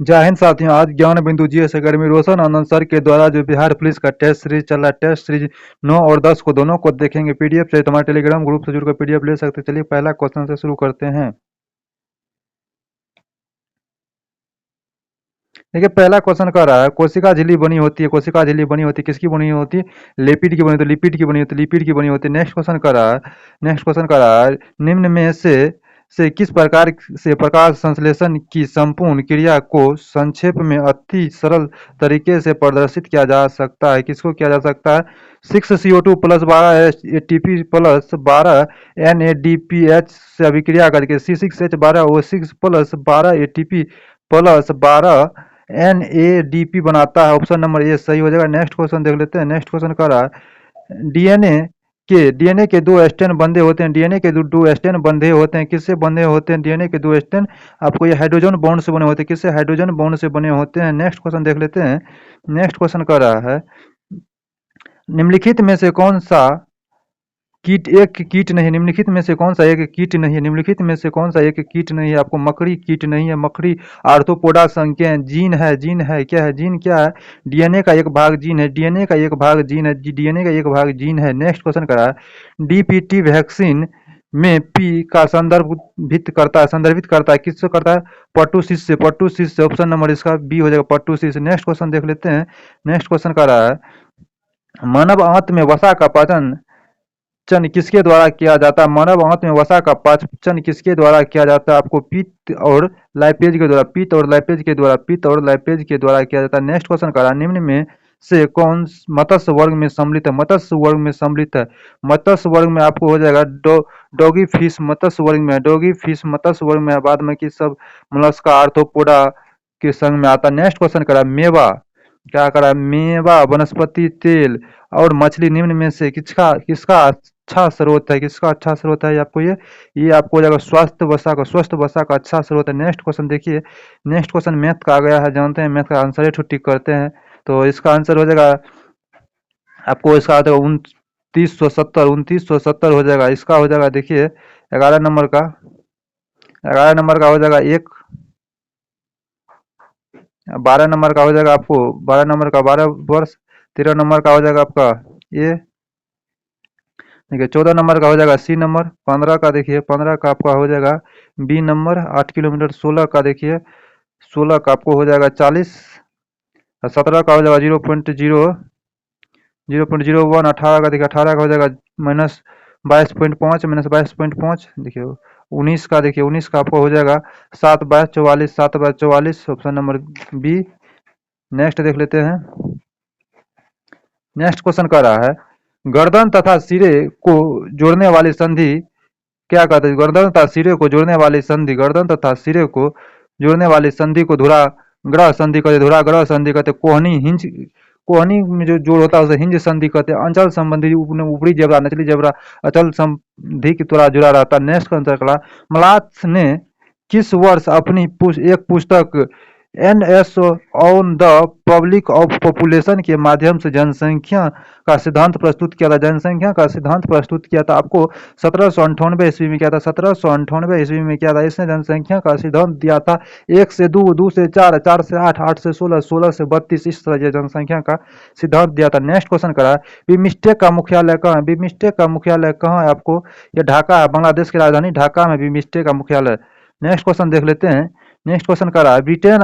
जय हिंद साथियों। आज ज्ञान बिंदु जीएस अकेडमी रोशन आनंद सर के द्वारा जो बिहार पुलिस का टेस्ट सीरीज चल रहा है, टेस्ट सीरीज 9 और 10 को दोनों को देखेंगे। पीडीएफ चाहिए तो हमारे टेलीग्राम ग्रुप से जुड़कर पीडीएफ ले सकते हैं। चलिए पहला क्वेश्चन से शुरू करते हैं। देखिए पहला क्वेश्चन कह रहा है, कोशिका झिल्ली बनी होती है। कोशिका झिल्ली बनी होती है, किसकी बनी होती है? लिपिड की बनी होती है। लिपिड की बनी होती है। लिपिड की बनी होती है। नेक्स्ट क्वेश्चन कह रहा है, नेक्स्ट क्वेश्चन कह रहा है, निम्न में से किस प्रकार से प्रकाश संश्लेषण की संपूर्ण क्रिया को संक्षेप में अति सरल तरीके से प्रदर्शित किया जा सकता है? किसको किया जा सकता है? 6CO2 plus 12 ATP plus 12 NADPH से अभिक्रिया करके C6H12O6 plus 12 ATP plus 12 NADP बनाता है। ऑप्शन नंबर ए सही हो जाएगा। नेक्स्ट क्वेश्चन देख लेते हैं। नेक्स्ट क्वेश्चन कह रहा है, डीएनए के दो स्ट्रैंड बंधे होते हैं। डीएनए के दो स्ट्रैंड बंधे होते हैं, किससे बंधे होते हैं? डीएनए के दो स्ट्रैंड आपको ये हाइड्रोजन बॉन्ड से बने होते हैं। किससे? हाइड्रोजन बॉन्ड से बने होते हैं। नेक्स्ट क्वेश्चन देख लेते हैं। नेक्स्ट क्वेश्चन कह रहा है, निम्नलिखित में से कौन सा कीट एक कीट नहीं? निम्नलिखित में से कौन सा एक कीट नहीं है? निम्नलिखित में से कौन सा एक कीट नहीं है? आपको मकड़ी कीट नहीं है। मकड़ी आर्थ्रोपोडा संज्ञा जीन है। जीन है क्या है? जीन क्या है? डीएनए का एक भाग जीन है। डीएनए का एक भाग जीन है। डीएनए का एक भाग जीन है। नेक्स्ट क्वेश्चन करा है, डीपीटी वैक्सीन में पी का संदर्भित करता है किससे करता है? पर्टुसिस से। पर्टुसिस से। ऑप्शन नंबर इसका बी हो जाएगा, पर्टुसिस। नेक्स्ट क्वेश्चन देख लेते हैं। नेक्स्ट क्वेश्चन कर रहा है, मानव आंत में वसा का पाचन चन किसके द्वारा किया जाता है? मानव आंत में वसा का पाचन किसके द्वारा किया जाता है? आपको पित्त और लाइपेज के द्वारा। पित्त और लाइपेज के द्वारा। पित्त और लाइपेज के द्वारा किया जाता है। नेक्स्ट क्वेश्चन करा, निम्न में से कौन मत्स्य वर्ग में सम्मिलित है? मत्स्य वर्ग में सम्मिलित है। मत्स्य वर्ग में आपको हो जाएगा डॉगी फिश मत्स्य वर्ग में है। डॉगी फिश मत्स्य वर्ग में है। बाद में कि सब मोलस्का आर्थ्रोपोडा के संग में आता है। नेक्स्ट क्वेश्चन करा, मेवा क्या करा? मेवा, वनस्पति तेल और मछली निम्न में से किसका किसका अच्छा स्रोत है? किसका अच्छा स्रोत है? ये आपको हो जाएगा स्वस्थ वसा का। स्वस्थ वसा का अच्छा स्रोत है। नेक्स्ट क्वेश्चन देखिए। नेक्स्ट क्वेश्चन मैथ का आ गया है। जानते हैं मैथ का आंसर ही टिक करते हैं। तो इसका आंसर हो जाएगा आपको, इसका आता है 2970। 2970 हो जाएगा। इसका हो जाएगा देखिए 11 नंबर का। 11 नंबर का हो जाएगा 12 नंबर का हो जाएगा आपको 12 नंबर का 12 वर्ष। 13 नंबर का हो जाएगा आपका ये देखिए। 14 नंबर का हो जाएगा सी नंबर। 15 का देखिए, 15 का आपका हो जाएगा बी नंबर 8 किलोमीटर। 16 का देखिए, 16 का आपको हो जाएगा 40। 17 का हो जाएगा 0.01। 18 का देखिए, 18 का हो जाएगा -22.5 -22.5 देखिए। 19 का देखिए, 19 का आपको हो जाएगा 7/44। 7/44 ऑप्शन नंबर बी। नेक्स्ट देख लेते हैं। नेक्स्ट क्वेश्चन कर रहा है, गर्दन तथा सिरे को जोड़ने वाली संधि क्या कहते हैं? गर्दन तथा सिरे को जोड़ने वाली संधि, गर्दन तथा सिरे को जोड़ने वाली संधि को धुराग्रह संधि कहते हैं। धुराग्रह संधि कहते हैं। कोहनी हिंज, कोहनी में जो जोड़ होता है उसे हिंज संधि कहते हैं। अंचल संबंधी ऊपरी जबड़ा निचली जबड़ा अचल संधि की तरह जुड़ा रहता है। नेक्स्ट आंसर, मलाथ ने किस वर्ष अपनी एक पुस्तक NS on the public of population के माध्यम से जनसंख्या का सिद्धांत प्रस्तुत किया था? जनसंख्या का सिद्धांत प्रस्तुत किया था आपको 1798 ईस्वी में किया था। 1798 ईस्वी में किया था। इसने जनसंख्या का सिद्धांत दिया था 1 से 2, 2 से 4, 4 से 8, 8 से 16, 16 से 32, इस तरह ये जनसंख्या का सिद्धांत दिया था। नेक्स्ट क्वेश्चन करा, बिमस्टेक का मुख्यालय कहाँ है? बिमस्टेक का मुख्यालय कहाँ है? आपको ये ढाका है। बांग्लादेश की राजधानी ढाका में बिमस्टेक का मुख्यालय। नेक्स्ट क्वेश्चन देख लेते हैं। नेक्स्ट क्वेश्चन कर रहा है, ब्रिटेन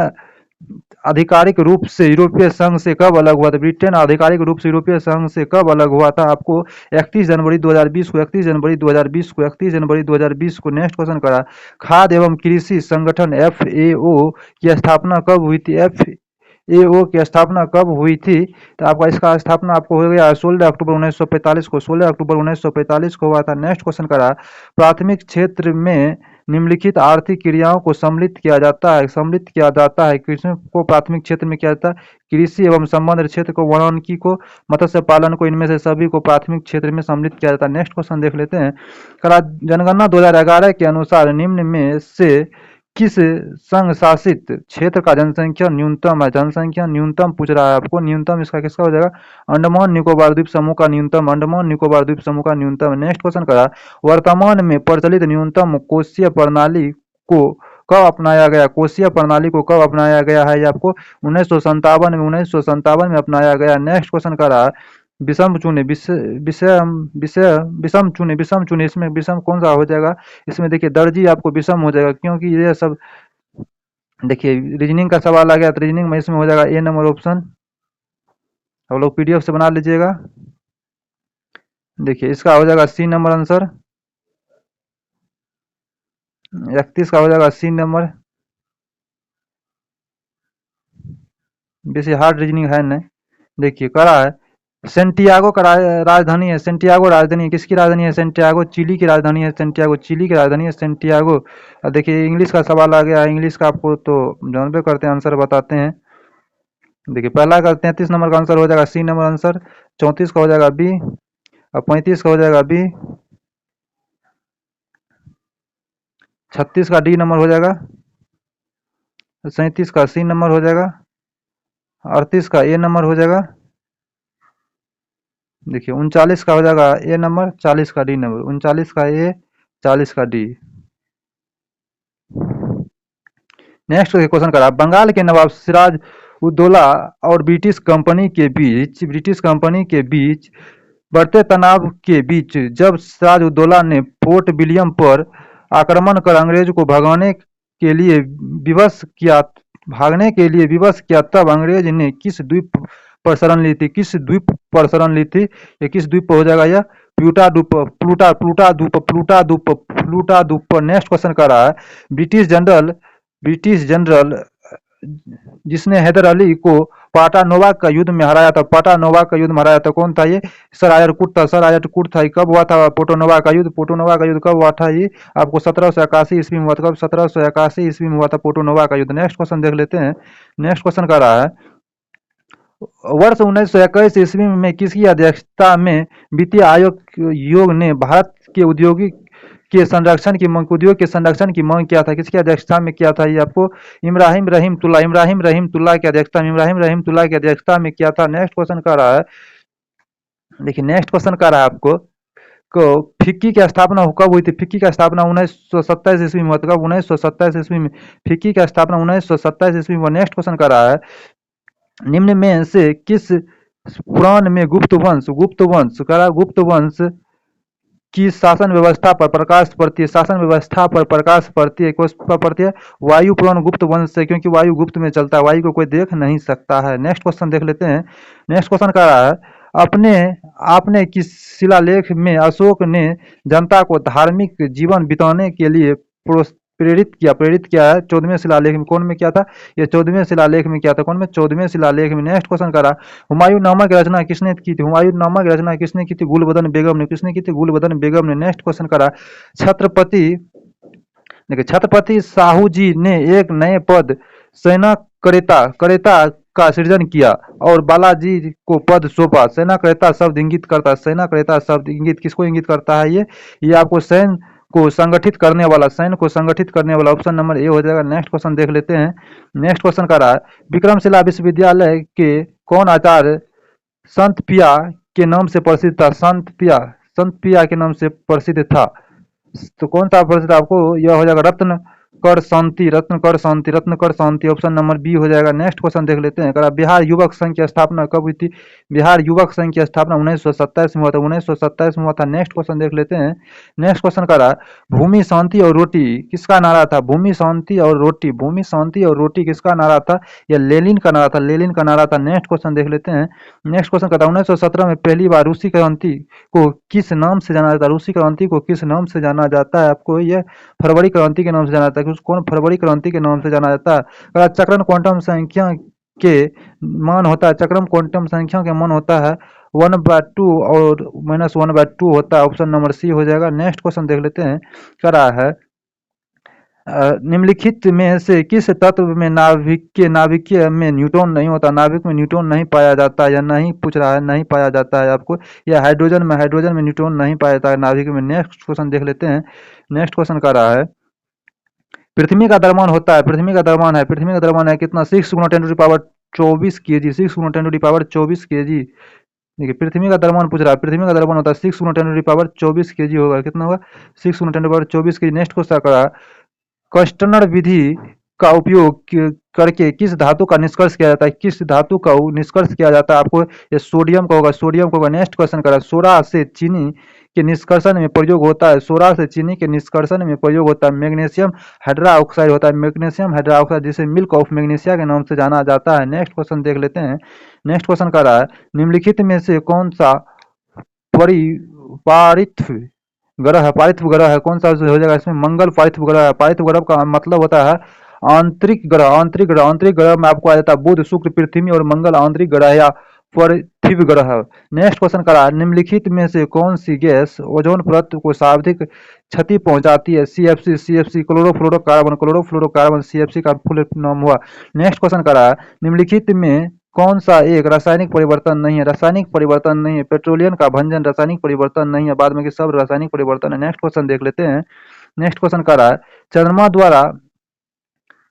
आधिकारिक रूप से यूरोपीय संघ से कब अलग हुआ था? ब्रिटेन आधिकारिक रूप से यूरोपीय संघ से कब अलग हुआ था? आपको 31 जनवरी 2020 को। 31 जनवरी 2020 को। 31 जनवरी 2020 को। नेक्स्ट क्वेश्चन करा, खाद्य एवं कृषि संगठन FAO की स्थापना कब हुई थी? FAO की स्थापना कब हुई थी? तो आपका इसका स्थापना आपको हो गया 16 अक्टूबर 1945 को। 16 अक्टूबर 1945 को हुआ था। नेक्स्ट क्वेश्चन करा, प्राथमिक क्षेत्र में निम्नलिखित आर्थिक क्रियाओं को सम्मिलित किया जाता है। सम्मिलित किया जाता है कृषि को प्राथमिक क्षेत्र में किया जाता है। कृषि एवं संबद्ध क्षेत्र को, वानिकी को, मत्स्य पालन को, इनमें से सभी को प्राथमिक क्षेत्र में सम्मिलित किया जाता है। नेक्स्ट क्वेश्चन देख लेते हैं। जनगणना 2011 के अनुसार निम्न में से किस संघ शासित क्षेत्र का जनसंख्या न्यूनतम है? जनसंख्या न्यूनतम पूछ रहा है आपको। न्यूनतम इसका किसका हो जाएगा? अंडमान निकोबार द्वीप समूह का न्यूनतम। अंडमान निकोबार द्वीप समूह का न्यूनतम। नेक्स्ट क्वेश्चन करा, वर्तमान में प्रचलित न्यूनतम कोशीय प्रणाली को कब अपनाया गया, कोशीय प्रणाली को कब अपनाया गया है, ये आपको 1957 में अपनाया गया। नेक्स्ट क्वेश्चन कर रहा है विषम चुने, विषम चुने, इसमें विषम कौन सा हो जाएगा, इसमें देखिए दर्जी आपको विषम हो जाएगा, क्योंकि ये सब देखिए रीजनिंग का सवाल आ गया तो रीजनिंग में इसमें हो जाएगा ए नंबर ऑप्शन। आप लोग पीडीएफ से बना लीजिएगा। देखिए इसका हो जाएगा सी नंबर आंसर, 31 का हो जाएगा सी नंबर। बेसी हार्ड रीजनिंग है नहीं। देखिए करा है सेंटियागो का राजधानी है, सेंटियागो राजधानी है, किसकी राजधानी है, सेंटियागो चिली की राजधानी है, सेंटियागो चिली की राजधानी है सेंटियागो। देखिए इंग्लिश का सवाल आ गया, इंग्लिश का आपको तो जानबे करते हैं, आंसर बताते हैं। देखिए पहला का 33 नंबर का आंसर हो जाएगा सी नंबर आंसर, 34 का हो जाएगा बी, और 35 का हो जाएगा बी, 36 का डी नंबर हो जाएगा, 37 का सी नंबर हो जाएगा, 38 का ए नंबर हो जाएगा। देखिए 39 का हो जाएगा ए नंबर, 40 का डी नंबर, 39 का ए, 40 का डी। नेक्स्ट क्वेश्चन करा, बंगाल के नवाब सिराज उद्दौला और ब्रिटिश कंपनी के बीच बढ़ते तनाव के बीच जब सिराज उद्दौला ने फोर्ट विलियम पर आक्रमण कर अंग्रेज को भागने के लिए विवश किया, तब अंग्रेज ने किस द्वीप पर शरण ली थी, किस द्वीप पर शरण ली थी, ये किस द्वीप पर हो जाएगा, यह प्लूटा द्वीप पर। नेक्स्ट क्वेश्चन कर रहा है ब्रिटिश जनरल जिसने हैदर अली को पाटानोवा का युद्ध में हराया था, पाटानोवा का युद्ध में हराया था, कौन था ये, सर आयरकुट था, सर आयरकुट था। कब हुआ था पोटोनोवा का युद्ध, पोटोनोवा का युद्ध कब हुआ था, ये आपको 1781 ईस्वी में हुआ था। कब, 1781 ईस्वी में हुआ था पोटोनोवा का युद्ध। नेक्स्ट क्वेश्चन देख लेते हैं। नेक्स्ट क्वेश्चन कर रहा है वर्ष 1921 ईस्वी में किसकी अध्यक्षता में वित्तीय आयोग ने भारत के उद्योग के संरक्षण की मांग किया था, किसकी अध्यक्षता में किया था, ये आपको इब्राहिम रहीम तुल्ला की अध्यक्षता में किया था। नेक्स्ट क्वेश्चन कर रहा है, देखिए नेक्स्ट क्वेश्चन कर रहा है आपको को फिक्की की स्थापना कब हुई थी, फिक्की की स्थापना 1927 ईस्वी में हुआ था। कब, 1927 ईस्वी में फिक्की की स्थापना 1927 ईस्वी में। नेक्स्ट क्वेश्चन कर रहा है निम्न में से किस पुराण में गुप्त वंश की शासन व्यवस्था पर प्रकाश पड़ती है, वायु पुराण गुप्त वंश से, क्योंकि वायु गुप्त में चलता है, वायु को कोई देख नहीं सकता है। नेक्स्ट क्वेश्चन देख लेते हैं। नेक्स्ट क्वेश्चन कर रहा है आपने किस शिलालेख में अशोक ने जनता को धार्मिक जीवन बिताने के लिए प्रेरित किया है, 14वें शिलालेख में, कौन में किया था, ये 14वें शिलालेख में किया था, कौन में, 14वें शिलालेख में। नेक्स्ट क्वेश्चन करा हुमायूं नामा की रचना किसने की थी, गुलबदन बेगम ने, किसने की थी, गुलबदन बेगम ने। नेक्स्ट क्वेश्चन करा छत्रपति साहू जी ने एक नए पद सेना करेता का सृजन किया और बालाजी को पद सौंपा। सेना करेता शब्द इंगित करता है, सेना करेता शब्द किसको इंगित करता है, ये आपको सैन्य को संगठित करने वाला ऑप्शन नंबर ए हो जाएगा। नेक्स्ट क्वेश्चन देख लेते हैं। नेक्स्ट क्वेश्चन का रहा है विक्रमशिला विश्वविद्यालय के कौन आचार्य संत पिया के नाम से प्रसिद्ध था, संत पिया के नाम से प्रसिद्ध था, तो कौन सा प्रसिद्ध, आपको यह हो जाएगा रत्न कर शांति, ऑप्शन नंबर बी हो जाएगा। नेक्स्ट क्वेश्चन देख लेते हैं। करा बिहार युवक संघ की स्थापना कब हुई थी, बिहार युवक संघ की स्थापना 1927 में हुआ था, 1927 में हुआ था। नेक्स्ट क्वेश्चन देख लेते हैं। नेक्स्ट क्वेश्चन करा भूमि शांति और रोटी किसका नारा था, भूमि शांति और रोटी किसका नारा था, यह लेनिन का नारा था। नेक्स्ट क्वेश्चन देख लेते हैं। नेक्स्ट क्वेश्चन करा 1917 में पहली बार रूसी क्रांति को किस नाम से जाना जाता है, आपको यह फरवरी क्रांति के नाम से जाना जाता है। कौन, फरवरी क्रांति के नाम से जाना जाता है। चक्रम क्वांटम संख्या के मान होता है, 1/2 और -1/2 होता है, ऑप्शन नंबर सी हो जाएगा। नेक्स्ट क्वेश्चन देख लेते हैं। क्या रहा है निम्नलिखित में से किस तत्व में नाभिकीय में न्यूट्रॉन नहीं होता, नाभिक में न्यूट्रॉन नहीं पाया जाता, या नहीं पूछ रहा है, नहीं पाया जाता है आपको, या हाइड्रोजन में न्यूट्रॉन नहीं पाया जाता है नाभिक में। नेक्स्ट क्वेश्चन देख लेते हैं। नेक्स्ट क्वेश्चन का रहा है पृथ्वी का द्रव्यमान होता है, कितना, 6 × 10⁻24 kg, 6 × 10⁻24 kg। देखिए पृथ्वी का द्रव्यमान पूछ रहा है, पृथ्वी का द्रव्यमान होता है 6 × 10⁻24 kg होगा, कितना होगा, 6 × 10⁻24 kg। नेक्स्ट क्वेश्चन करा कस्टनर विधि का उपयोग करके किस धातु का निष्कर्ष किया जाता है, किस धातु का निष्कर्ष किया जाता है। आपको ये सोडियम का होगा, सोडियम का होगा। नेक्स्ट क्वेश्चन करा, सोडा से चीनी के निष्कर्षण में प्रयोग होता है, सोडा से चीनी के निष्कर्षण में प्रयोग होता है मैग्नीशियम हाइड्रोक्साइड होता है, मैग्नीशियम हाइड्रोक्साइड जिसे मिल्क ऑफ मैग्नीशिया के नाम से जाना जाता है। नेक्स्ट क्वेश्चन देख लेते हैं। नेक्स्ट क्वेश्चन कह रहा है निम्नलिखित में से कौन सा पार्थिव ग्रह है, पार्थिव ग्रह है, कौन सा हो जाएगा इसमें, मंगल पार्थिव ग्रह है। पार्थिव ग्रह का मतलब होता है आंतरिक ग्रह, आंतरिक ग्रह, आंतरिक ग्रह में आपको आ जाता है बुध, शुक्र, पृथ्वी और मंगल आंतरिक ग्रह या पार्थिव ग्रह है। नेक्स्ट क्वेश्चन करा, निम्नलिखित में से कौन सी गैस ओजोन परत को सर्वाधिक क्षति पहुंचाती है। CFC, CFC chlorofluorocarbon, chlorofluorocarbon CFC का फुल नाम हुआ। नेक्स्ट क्वेश्चन करा, निम्नलिखित में कौन सा एक रासायनिक परिवर्तन नहीं है, रासायनिक परिवर्तन नहीं है। पेट्रोलियम का भंजन रासायनिक परिवर्तन नहीं है, बाद में कि सब रासायनिक परिवर्तन है। नेक्स्ट क्वेश्चन देख लेते हैं। नेक्स्ट क्वेश्चन कह रहा है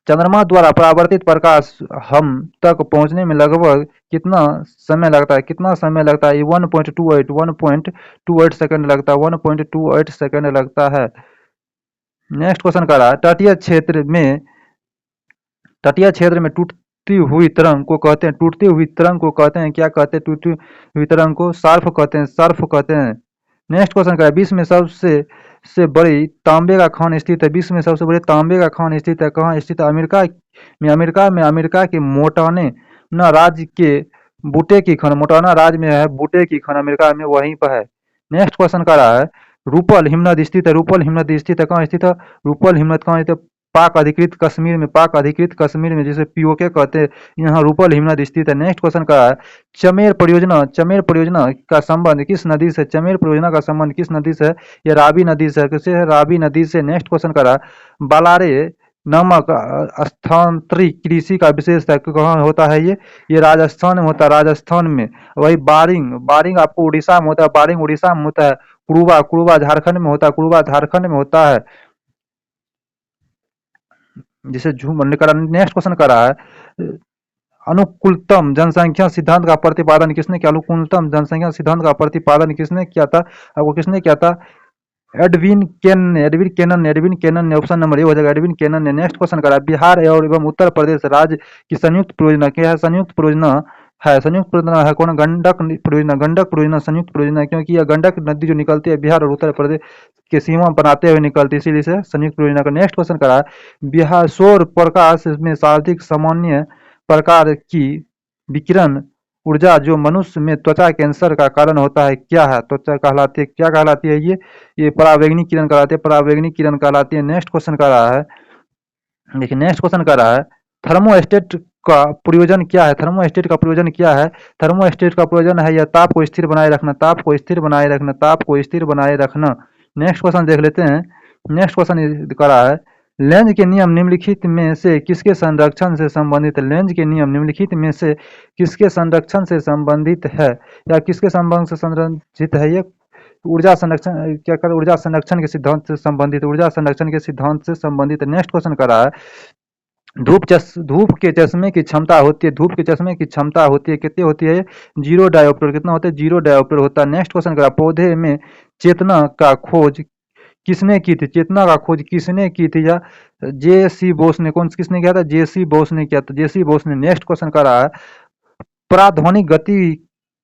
चंद्रमा द्वारा परावर्तित प्रकाश हम तक पहुंचने में लगभग कितना समय लगता है, कितना समय लगता है। 1.28 सेकंड लगता है, 1.28 सेकंड लगता है। नेक्स्ट क्वेश्चन कह रहा है तटीय क्षेत्र में टूटती हुई तरंग को कहते हैं, टूटती हुई तरंग को कहते हैं, क्या कहते हैं, टूटती हुई तरंग को सर्फ कहते हैं, सर्फ कहते हैं। नेक्स्ट क्वेश्चन क्या है, विश्व में सबसे बड़ी तांबे का खान स्थित है, विश्व में सबसे बड़ी तांबे का खान स्थित है, कहाँ स्थित है, अमेरिका के मोटाने न राज्य के बूटे की खान, मोटाना राज्य में है बूटे की खान, अमेरिका में वहीं पर है। नेक्स्ट क्वेश्चन का रहा है रूपल हिमनद स्थित है, रूपल हिमनद स्थित है, कहाँ स्थित है, रूपल हिमनद कहाँ स्थित है, पाक अधिकृत कश्मीर में, पाक अधिकृत कश्मीर में जिसे पीओके कहते हैं, यहाँ रूपल हिमनद स्थित है। नेक्स्ट क्वेश्चन का है चमेर परियोजना का संबंध किस नदी से, चमेर परियोजना का संबंध किस नदी से, ये रावी नदी से, किसे है, रावी नदी से। नेक्स्ट क्वेश्चन का है बालारे नामक स्थानांतरित कृषि का विशेषता कहाँ होता है, ये राजस्थान में होता है, राजस्थान में। वही बारिंग आपको उड़ीसा में होता है, बारिंग उड़ीसा में होता है। कुरुबा झारखंड में होता है, कुरुबा झारखंड में होता है, जिसे झूम निकला। नेक्स्ट क्वेश्चन कर रहा है अनुकूलतम जनसंख्या सिद्धांत का प्रतिपादन किसने किया, अनुकूलतम जनसंख्या सिद्धांत का प्रतिपादन किसने किया था, आपको किसने किया था, एडविन केनन ने। ऑप्शन नंबर ए हो जाएगा, एडविन केनन ने। नेक्स्ट क्वेश्चन करा बिहार एवं उत्तर प्रदेश राज्य की संयुक्त परियोजना क्या है, संयुक्त परियोजना है कौन, गंडक परियोजना संयुक्त परियोजना है, क्योंकि यह गंडक नदी जो निकलती है बिहार और उत्तर प्रदेश के सीमा बनाते हुए निकलती है, इसीलिए से संयुक्त परियोजना का। नेक्स्ट क्वेश्चन करा बिहार सौर प्रकाश में सर्वाधिक सामान्य प्रकार की विकिरण ऊर्जा जो मनुष्य में त्वचा कैंसर का कारण होता है क्या है, त्वचा कहलाती है, क्या कहलाती है, ये परावैंगनिक किरण कहलाती है, परावैंगनिक किरण कहलाती है। नेक्स्ट क्वेश्चन का रहा है, देखिए नेक्स्ट क्वेश्चन का रहा है थर्मोस्टेट का प्रयोजन क्या है, थर्मोस्टेट का प्रयोजन क्या है, थर्मोस्टेट का प्रयोजन है यह ताप को स्थिर बनाए रखना, ताप को स्थिर बनाए रखना, ताप को स्थिर बनाए रखना। नेक्स्ट क्वेश्चन देख लेते हैं। नेक्स्ट क्वेश्चन कर रहा है लेंज के नियम निम्नलिखित में से किसके संरक्षण से संबंधित है, लेंज के नियम निम्नलिखित में से किसके संरक्षण से संबंधित है या किसके संबंध से संरक्षित है, ये ऊर्जा संरक्षण क्या कर, ऊर्जा संरक्षण के सिद्धांत से संबंधित, ऊर्जा संरक्षण के सिद्धांत से संबंधित। नेक्स्ट क्वेश्चन कर रहा है धूप के चश्मे की क्षमता होती है, धूप के चश्मे की क्षमता होती है, कितनी होती है, 0 डायोप्टर, कितना होता है, 0 डायोप्टर होता है। नेक्स्ट क्वेश्चन करा पौधे में चेतना का खोज किसने की थी, चेतना का खोज किसने की थी, या जे सी बोस ने, कौन किसने किया था, जे सी बोस ने किया था, जे सी बोस ने। नेक्स्ट क्वेश्चन कर रहा है प्राध्वनिक गति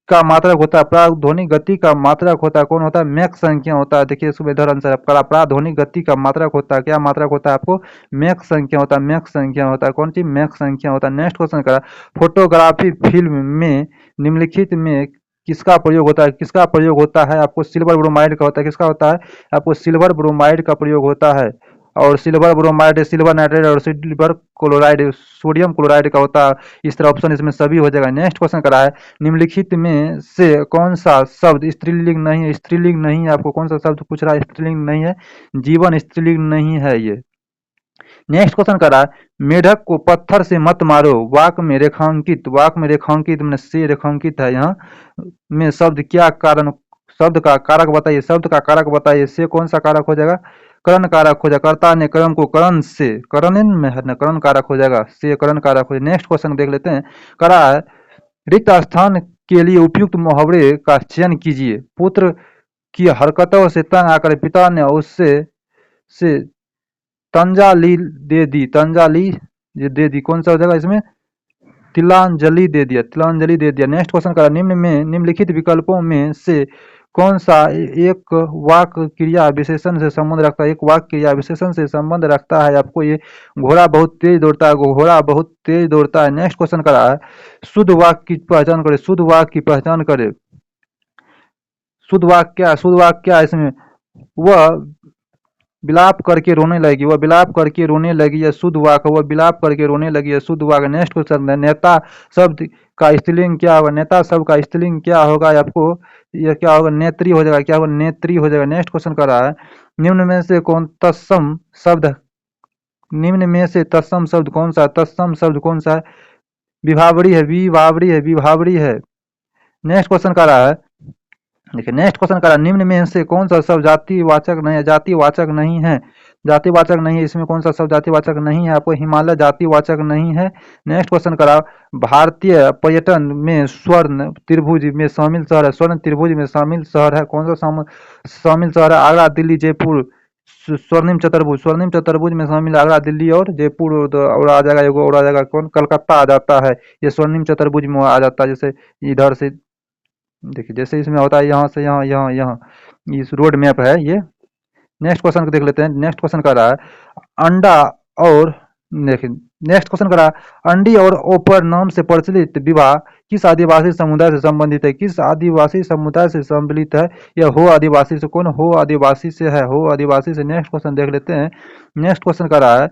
का मात्रक होता है, प्राध्वनिक गति का मात्रक होता है, कौन होता है, मैक संख्या होता है। देखिए इसमें इधर आंसर है, प्राध्वनिक गति का मात्रक होता है, क्या मात्रक होता है आपको, मैक संख्या होता है, मैक संख्या होता है, कौन सी, मैक संख्या होता है। नेक्स्ट क्वेश्चन करा फोटोग्राफी फिल्म में निम्नलिखित में किसका प्रयोग होता है, किसका प्रयोग होता है, आपको सिल्वर ब्रोमाइड का होता है, किसका होता है, आपको सिल्वर ब्रोमाइड का प्रयोग होता है। और सिल्वर ब्रोमाइड, सिल्वर नाइट्रेट और सिल्वर क्लोराइड, सोडियम क्लोराइड का होता है। इस तरह ऑप्शन इसमें सभी हो जाएगा। नेक्स्ट क्वेश्चन करा है निम्नलिखित में से कौन सा शब्द स्त्रीलिंग नहीं है, स्त्रीलिंग नहीं है, आपको कौन सा शब्द पूछ रहा है, स्त्रीलिंग नहीं है, जीवन स्त्रीलिंग नहीं है ये। नेक्स्ट क्वेश्चन करा है मेढक को पत्थर से मत मारो वाक में रेखांकित, वाक में रेखांकित मैंने से रेखांकित है यहाँ में शब्द क्या कारण, शब्द का कारक बताइए, शब्द का कारक बताइए, से कौन सा कारक हो जाएगा, करण कारक हो जाएगा, कर्ता ने कर्म को करण से, करण में है ना, करण कारक हो जाएगा, से करण कारक हो जाएगा। नेक्स्ट क्वेश्चन देख लेते हैं, करा है रिक्त स्थान के लिए उपयुक्त मुहावरे का चयन कीजिए। पुत्र की हरकतों से तंग आकर पिता ने उससे से तंजाली दे दी, तंजाली ये दे दी, कौन सा हो जाएगा इसमें? तिलांजलि दे दिया, तिलांजलि दे दिया। नेक्स्ट क्वेश्चन करा, निम्न में निम्नलिखित विकल्पों में से कौन सा एक वाक क्रिया विशेषण से संबंध रखता है? एक वाक क्रिया विशेषण से संबंध रखता है आपको ये, घोड़ा बहुत तेज दौड़ता है, घोड़ा बहुत तेज दौड़ता है। नेक्स्ट क्वेश्चन करा है, शुद्ध वाक की पहचान करे, शुद्ध वाक की पहचान करे। शुद्ध वाक क्या है? शुद्ध वाक क्या है इसमें? वह विलाप करके रोने लगी, वह विलाप करके रोने लगी, यह शुद्ध वाक है। वह विलाप करके रोने लगी, यह शुद्ध वाक है। नेक्स्ट क्वेश्चन है, नेता शब्द का स्त्रीलिंग क्या होगा? नेता शब्द का स्त्रीलिंग क्या होगा आपको? यह क्या होगा? नेत्री हो जाएगा। क्या होगा? नेत्री हो जाएगा। नेक्स्ट क्वेश्चन कर रहा है, निम्न में से कौन तत्सम शब्द, निम्न में से तत्सम शब्द कौन सा? तत्सम शब्द कौन सा है? विभावरी है, विभावरी है, विभावरी है। नेक्स्ट क्वेश्चन कर रहा है, देखिए नेक्स्ट क्वेश्चन करा, निम्न में से कौन सा शब्द जातिवाचक नहीं है? जातिवाचक नहीं है, जातिवाचक नहीं है। इसमें कौन सा शब्द जातिवाचक नहीं है आपको? हिमालय जातिवाचक नहीं है। नेक्स्ट क्वेश्चन करा, भारतीय पर्यटन में स्वर्ण त्रिभुज में शामिल शहर है, स्वर्ण त्रिभुज में शामिल शहर है, कौन सा शामिल शहर है? आगरा, दिल्ली, जयपुर। स्वर्णिम चतुर्भुज, स्वर्णिम चतुर्भुज में शामिल आगरा, दिल्ली और जयपुर। और आ जाएगा एगो और आ जाएगा कौन? कलकत्ता आ जाता है। ये स्वर्णिम चतुर्भुज में आ जाता है। जैसे इधर से देखिए, जैसे इसमें होता है यहाँ से यहाँ, यहाँ, यहाँ, इस रोड मैप है ये। नेक्स्ट क्वेश्चन को देख लेते हैं। नेक्स्ट क्वेश्चन कर रहा है, अंडा और, देखिए नेक्स्ट क्वेश्चन कर रहा है, अंडी और ओपर नाम से प्रचलित विवाह किस आदिवासी समुदाय से संबंधित है? किस आदिवासी समुदाय से सम्मिलित है? यह हो आदिवासी से, कौन हो आदिवासी से है? हो आदिवासी से। नेक्स्ट क्वेश्चन देख लेते हैं। नेक्स्ट क्वेश्चन कर रहा है,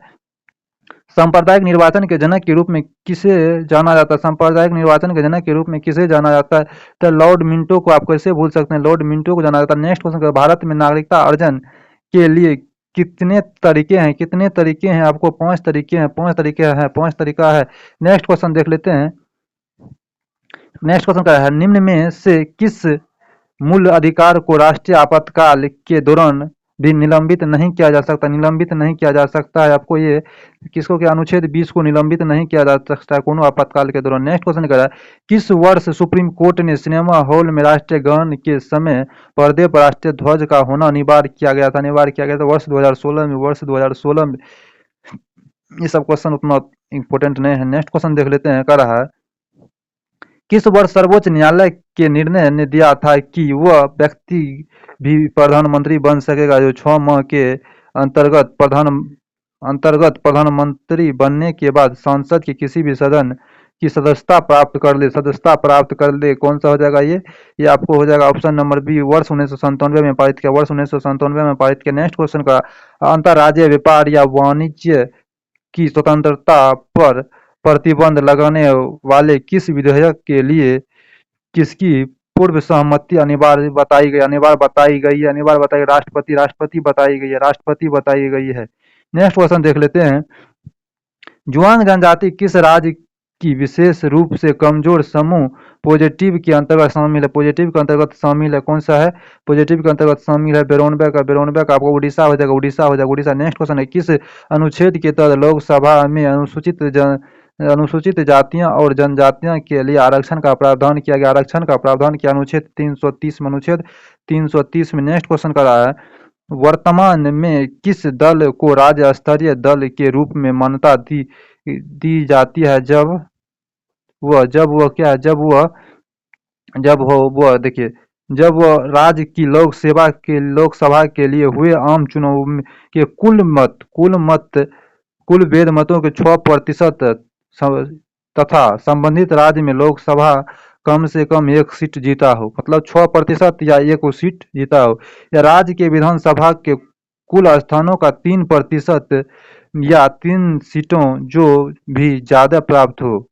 सांप्रदायिक निर्वाचन के जनक के रूप में किसे जाना जाता है? सांप्रदायिक निर्वाचन के जनक के रूप में किसे जाना जाता है? तो लॉर्ड मिंटो को आप कैसे भूल सकते हैं? लॉर्ड मिंटो को जाना जाता है। नेक्स्ट क्वेश्चन, भारत में नागरिकता अर्जन के लिए कितने तरीके हैं? कितने तरीके हैं आपको? 5 तरीके हैं, 5 तरीके हैं, 5 तरीका है। नेक्स्ट क्वेश्चन देख लेते हैं। नेक्स्ट क्वेश्चन क्या है, निम्न में से किस मूल अधिकार को राष्ट्रीय आपातकाल के दौरान भी निलंबित नहीं किया जा सकता? निलंबित नहीं किया जा सकता है आपको ये, किसको? क्या अनुच्छेद 20 को निलंबित नहीं किया जा सकता है कोनो आपातकाल के दौरान। नेक्स्ट क्वेश्चन कह रहा है, किस वर्ष सुप्रीम कोर्ट ने सिनेमा हॉल में राष्ट्रीय गान के समय पर्दे पर राष्ट्रीय ध्वज का होना अनिवार्य किया गया था? अनिवार्य किया गया था वर्ष 2016 में, वर्ष 2016 में। ये सब क्वेश्चन उतना इंपॉर्टेंट नहीं है। नेक्स्ट क्वेश्चन देख लेते हैं, कह रहा है, किस वर्ष सर्वोच्च न्यायालय के निर्णय ने दिया था कि वह व्यक्ति भी प्रधानमंत्री बन सकेगा जो 6 माह के अंतर्गत प्रधानमंत्री बनने के बाद संसद के किसी भी सदन की सदस्यता प्राप्त कर ले? सदस्यता प्राप्त कर ले, कौन सा हो जाएगा ये आपको हो जाएगा ऑप्शन नंबर बी, वर्ष 1997 में पारित किया, वर्ष 1997 में पारित किया। नेक्स्ट क्वेश्चन का, अंतर्राज्यीय व्यापार या वाणिज्य की स्वतंत्रता पर प्रतिबंध लगाने वाले किस विधेयक के लिए किसकी पूर्व सहमति अनिवार्य बताई गई? अनिवार्य बताई गई है, अनिवार्य बताई, राष्ट्रपति बताई गई है, राष्ट्रपति बताई गई है। नेक्स्ट क्वेश्चन देख लेते हैं, जुआंग जनजाति किस राज्य की विशेष रूप से कमजोर समूह पॉजिटिव के अंतर्गत शामिल है? पॉजिटिव के अंतर्गत शामिल है, कौन सा है? पॉजिटिव के अंतर्गत शामिल है बेरोनबेक का, बेरोनबेक आपको उड़ीसा हो जाएगा, उड़ीसा हो जाएगा, उड़ीसा। नेक्स्ट क्वेश्चन है, किस अनुच्छेद के तहत लोकसभा में अनुसूचित जातियां और जनजातियां के लिए आरक्षण का प्रावधान किया गया? आरक्षण का प्रावधान किया अनुच्छेद 330 में, अनुच्छेद 330 में। नेक्स्ट क्वेश्चन कर रहा है, वर्तमान में किस दल को राज्य स्तरीय दल के रूप में मान्यता दी जाती है जब वह क्या है, जब वह देखिए, जब वह राज्य की लोकसभा के लिए हुए आम चुनाव के कुल वेद मतों के 6% तथा संबंधित राज्य में लोकसभा कम से कम 1 सीट जीता हो, मतलब 6% या 1 सीट जीता हो, या राज्य के विधानसभा के कुल स्थानों का 3% या 3 सीटों जो भी ज्यादा प्राप्त हो।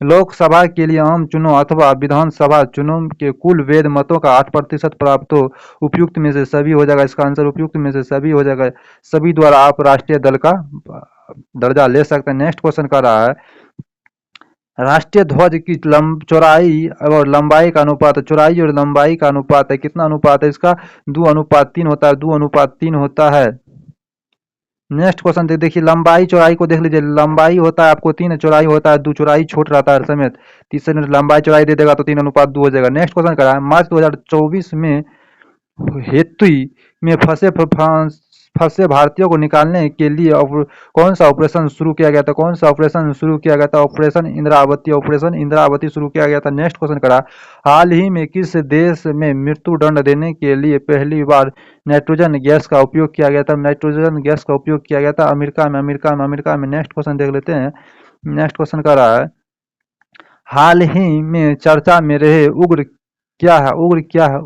लोकसभा के लिए आम चुनाव अथवा विधानसभा चुनाव के कुल वेद मतों का 8% प्राप्त हो। उपयुक्त में से सभी हो जाएगा, इसका आंसर उपयुक्त में से सभी हो जाएगा। सभी द्वारा आप राष्ट्रीय दल का दर्जा ले सकते हैं। नेक्स्ट क्वेश्चन कर रहा है, राष्ट्रीय ध्वज की चौड़ाई और लंबाई का अनुपात, चौड़ाई और लंबाई का अनुपात है, कितना अनुपात है इसका? 2:3 होता है, 2:3 होता है। नेक्स्ट क्वेश्चन देखिए, लंबाई चौड़ाई को देख लीजिए, लंबाई होता है आपको 3, चौड़ाई होता है 2, चौड़ाई छोट रहता है समेत, तीसरे में लंबाई चौड़ाई दे देगा तो 3:2 हो जाएगा। नेक्स्ट क्वेश्चन करा है, मार्च 2024 में हेतुई में फंसे फंसे भारतीयों को निकालने के लिए कौन सा ऑपरेशन शुरू किया गया था? कौन सा ऑपरेशन शुरू किया गया था? ऑपरेशन इंद्रावती। ऑपरेशन इंद्रावती शुरू किया गया था। नेक्स्ट क्वेश्चन करा, हाल ही में किस देश में मृत्यु दंड देने के लिए पहली बार नाइट्रोजन गैस का उपयोग किया गया था? नाइट्रोजन गैस का उपयोग किया गया था अमेरिका में। अमेरिका में। नेक्स्ट क्वेश्चन देख लेते हैं। नेक्स्ट क्वेश्चन का रहा है, हाल ही में चर्चा में रहे उग्र क्या है? उग्र क्या है?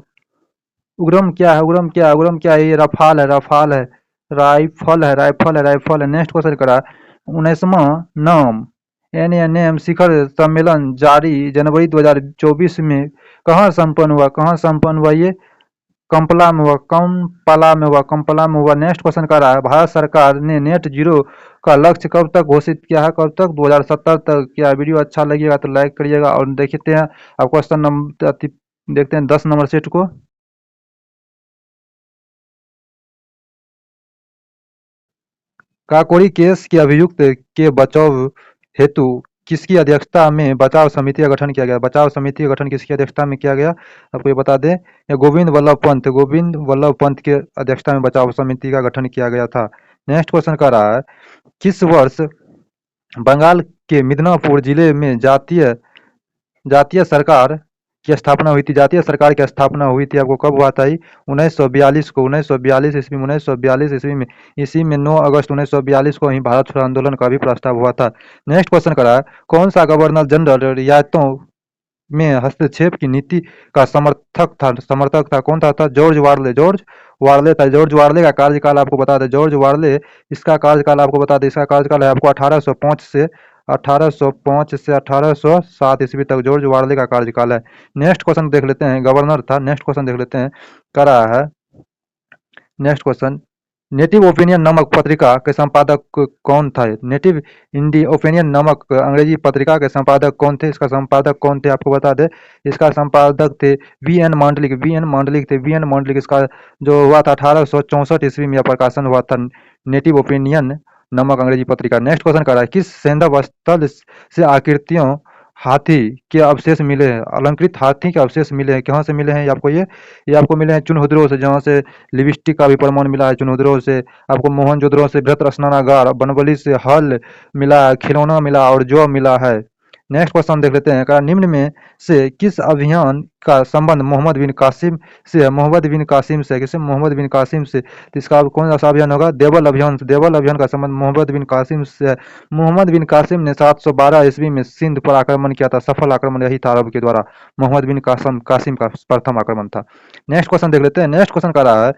उग्रम क्या है? उग्रम क्या है? ये रफाल है। राइफल है। नेक्स्ट क्वेश्चन करा, 19वां नाम NNM शिखर सम्मेलन जारी जनवरी 2024 में कहाँ संपन्न हुआ? ये कंपला में हुआ। नेक्स्ट क्वेश्चन कर रहा है, भारत सरकार ने नेट जीरो का लक्ष्य कब तक घोषित किया है? कब तक? 2070 तक। क्या वीडियो अच्छा लगेगा तो लाइक करिएगा। और देखते हैं अब क्वेश्चन नंबर, देखते हैं 10 नंबर सेट को। काकोरी केस के अभियुक्त के बचाव हेतु किसकी अध्यक्षता में बचाव समिति का गठन किया गया? बचाव समिति का गठन किसकी अध्यक्षता में किया गया? आपको ये बता दें, ये गोविंद वल्लभ पंत के अध्यक्षता में बचाव समिति का गठन किया गया था। नेक्स्ट क्वेश्चन का रहा है, किस वर्ष बंगाल के मिदनापुर जिले में जातीय सरकार की स्थापना हुई थी? जातीय सरकार की स्थापना हुई थी, आपको कब हुआ था? 1942 को। 1942 ईस्वी में। 1942 ईस्वी में। इसी में 9 अगस्त 1942 को ही भारत छोड़ो आंदोलन का भी प्रस्ताव हुआ था। नेक्स्ट क्वेश्चन करा है, कौन सा गवर्नर जनरल रियायतों में हस्तक्षेप की नीति का समर्थक था? कौन था? जॉर्ज वार्ले था। जॉर्ज वार्ले का कार्यकाल आपको बता दें। जॉर्ज वार्ले, इसका कार्यकाल आपको बता दें। इसका कार्यकाल है आपको 1805 से 1807 ईस्वी तक जॉर्ज वार्ले का कार्यकाल है। नेक्स्ट क्वेश्चन देख लेते हैं, गवर्नर था। नेक्स्ट क्वेश्चन देख लेते हैं, करा है। नेक्स्ट क्वेश्चन, नेटिव ओपिनियन नामक पत्रिका के संपादक कौन था? नेटिव इंडी ओपिनियन नामक अंग्रेजी पत्रिका के संपादक कौन थे? इसका संपादक कौन थे आपको बता दें। इसका संपादक थे वी एन मांडलिक। इसका जो हुआ था 1864 ईस्वी में प्रकाशन हुआ था नेटिव ओपिनियन नामक अंग्रेजी पत्रिका। नेक्स्ट क्वेश्चन कर रहा है, किस सैंधव स्थल से आकृतियों हाथी के अवशेष मिले हैं? अलंकृत हाथी के अवशेष मिले हैं। कहाँ से मिले हैं? ये आपको मिले हैं चुनहुद्रो से, जहाँ से लिपस्टिक का भी प्रमाण मिला है चुनहुद्रो से। आपको मोहनजोदड़ो से बृहत स्नानागार, बनबली से हल मिला है, खिलौना मिला और जौ मिला है। नेक्स्ट क्वेश्चन देख लेते हैं, कहा निम्न में से किस अभियान का संबंध मोहम्मद बिन कासिम से है? मोहम्मद बिन कासिम से। तो इसका कौन सा अभियान होगा? देवल अभियान। देवल अभियान का संबंध मोहम्मद बिन कासिम से है। मोहम्मद बिन कासिम ने 712 ईस्वी में सिंध पर आक्रमण किया था। सफल आक्रमण यही था अरब के द्वारा। मोहम्मद बिन कासिम का प्रथम आक्रमण था। नेक्स्ट क्वेश्चन देख लेते हैं। नेक्स्ट क्वेश्चन का रहा है,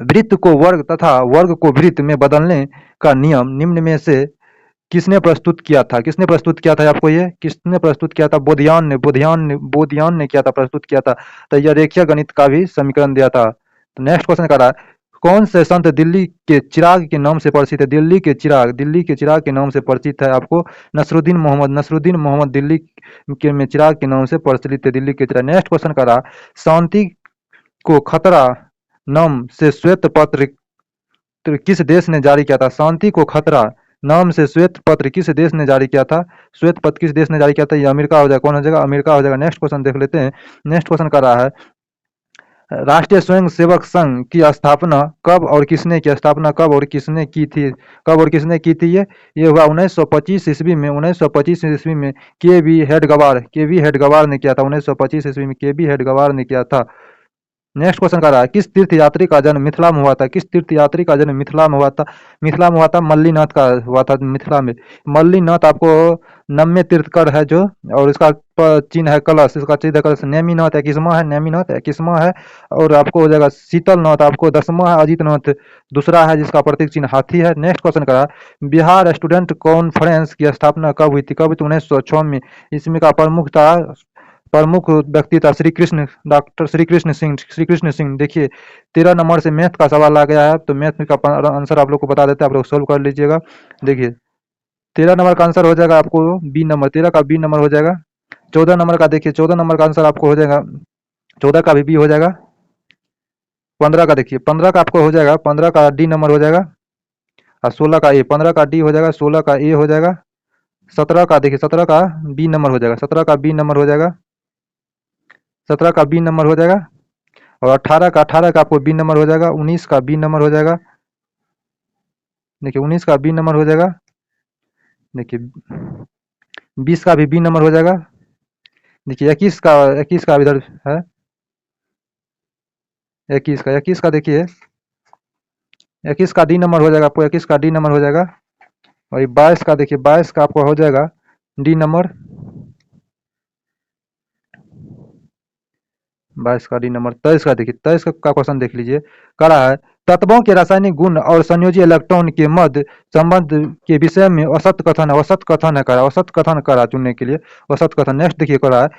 वृत्त को वर्ग तथा वर्ग को वृत्त में बदलने का नियम निम्न में से किसने प्रस्तुत किया था? आपको ये किसने प्रस्तुत किया था? बोधियान ने किया था, प्रस्तुत किया था। तो यह रेखीय गणित का भी समीकरण दिया था। तो नेक्स्ट क्वेश्चन कर रहा है, कौन से संत दिल्ली के चिराग के नाम से परिचित है? दिल्ली के चिराग के नाम से परिचित है आपको नसरुद्दीन मोहम्मद दिल्ली के में चिराग के नाम से प्रचलित है, दिल्ली के चिराग। नेक्स्ट क्वेश्चन कर रहा, शांति को खतरा नाम से श्वेत पत्र किस देश ने जारी किया था? शांति को खतरा नाम से श्वेत पत्र किस देश ने जारी किया था? श्वेत पत्र किस देश ने जारी किया था? ये अमेरिका हो जाएगा। कौन हो जाएगा? अमेरिका हो जाएगा। नेक्स्ट क्वेश्चन देख लेते हैं। नेक्स्ट क्वेश्चन कर रहा है, राष्ट्रीय स्वयं सेवक संघ की स्थापना कब और किसने की? ये हुआ 1925 ईस्वी में। 1925 ईस्वी में के वी हेडगवार ने किया था। 1925 ईस्वी में के वी हेडगवार ने किया था। नेक्स्ट क्वेश्चन कर रहा है, किस तीर्थ यात्री का जन्म मिथिला में हुआ था? मिथिला में हुआ था मल्लीनाथ का हुआ था मिथिला में। मल्लीनाथ आपको नम्य तीर्थकर है जो, और इसका चिन्ह है कलश। इसका चिन्ह है कलश। नेमिनाथ किस्मा है। और आपको हो जाएगा शीतलनाथ, आपको 10वां है। अजितनाथ दूसरा है, जिसका प्रतीक चिन्ह हाथी है। नेक्स्ट क्वेश्चन करा, बिहार स्टूडेंट कॉन्फ्रेंस की स्थापना कब हुई थी? 1906 में। इसमें का प्रमुख व्यक्ति था डॉक्टर श्री कृष्ण सिंह। देखिए 13 नंबर से मैथ का सवाल आ गया है, तो मैथ का आंसर आप लोग को बता देते हैं, आप लोग सोल्व कर लीजिएगा। देखिए 13 नंबर का आंसर हो जाएगा आपको बी नंबर, 13 का बी नंबर हो जाएगा। 14 नंबर का देखिए, 14 नंबर का आंसर आपको हो जाएगा, 14 का भी बी हो जाएगा। 15 का देखिए, 15 का आपको हो जाएगा, 15 का डी नंबर हो जाएगा। और 16 का ए, 15 का डी हो जाएगा, 16 का ए हो जाएगा। 17 का देखिए, 17 का बी नंबर हो जाएगा, 17 का बी नंबर हो जाएगा, 17 का बी नंबर हो जाएगा। और 18 का आपको बी नंबर हो जाएगा, 19 का बी नंबर हो जाएगा। देखिए 19 का बी नंबर हो जाएगा। देखिए 20 का भी बी नंबर हो जाएगा। देखिए 21 का इधर है, 21 का देखिए 21 का डी नंबर हो जाएगा आपको, 21 का डी नंबर हो जाएगा। और ये 22 का देखिए, 22 का आपको हो जाएगा डी नंबर, 22 का डी नंबर। 23 का देखिए, 23 का क्वेश्चन देख लीजिए, कह रहा है तत्वों के रासायनिक गुण और संयोजी इलेक्ट्रॉन के मध्य संबंध के विषय में औसत कथन है, औसत कथन है, करा औसत कथन करा चुनने के लिए औसत कथन। नेक्स्ट देखिए कह रहा है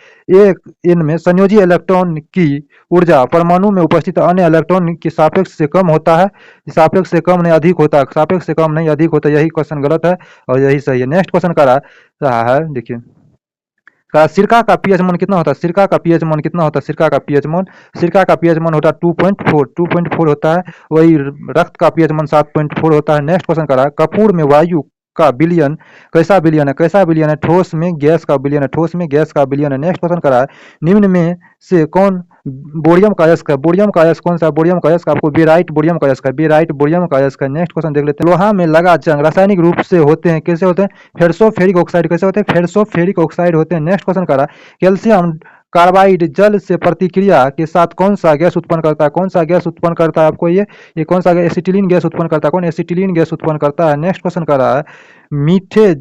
एक इनमें संयोजी इलेक्ट्रॉन की ऊर्जा परमाणु में उपस्थित अन्य इलेक्ट्रॉन के सापेक्ष से कम होता है, सापेक्ष से कम नहीं अधिक होता है, सापेक्ष से कम नहीं अधिक होता है, यही क्वेश्चन गलत है और यही सही है। नेक्स्ट क्वेश्चन कह रहा है देखिए, का सिरका का पीएच मान कितना होता है, सिरका का पीएच मान कितना होता है, सिरका का पीएच मान होता है 2.4 होता है। वही रक्त का पीएच मान 7.4 होता है। नेक्स्ट क्वेश्चन कर रहा है कपूर में वायु का विलयन कैसा विलयन है, कैसा विलयन है, ठोस में गैस का विलयन है, ठोस में गैस का विलयन है। नेक्स्ट क्वेश्चन कर रहा है निम्न में से कौन बोरियम का अयस्क है, बोरियम का अयस्क कौन सा, बोरियम का अयस्क आपको बेराइट बोरियम का अयस्क है, बेराइट बोरियम का अयस्क है। नेक्स्ट क्वेश्चन देख लेते हैं, लोहा में लगा जंग रासायनिक रूप से होते हैं, कैसे होते हैं, फेरसोफेरिक ऑक्साइड, कैसे होते हैं, फेरसोफेरिक ऑक्साइड होते हैं। नेक्स्ट क्वेश्चन कर रहा है कैल्शियम कार्बाइड जल से प्रतिक्रिया के साथ कौन सा गैस उत्पन्न करता है, कौन सा गैस उत्पन्न करता है आपको ये कौन सा गैस, एसिटिलीन गैस उत्पन्न करता है, कौन एसिटिलीन गैस उत्पन्न करता है। नेक्स्ट क्वेश्चन कर रहा है मीठे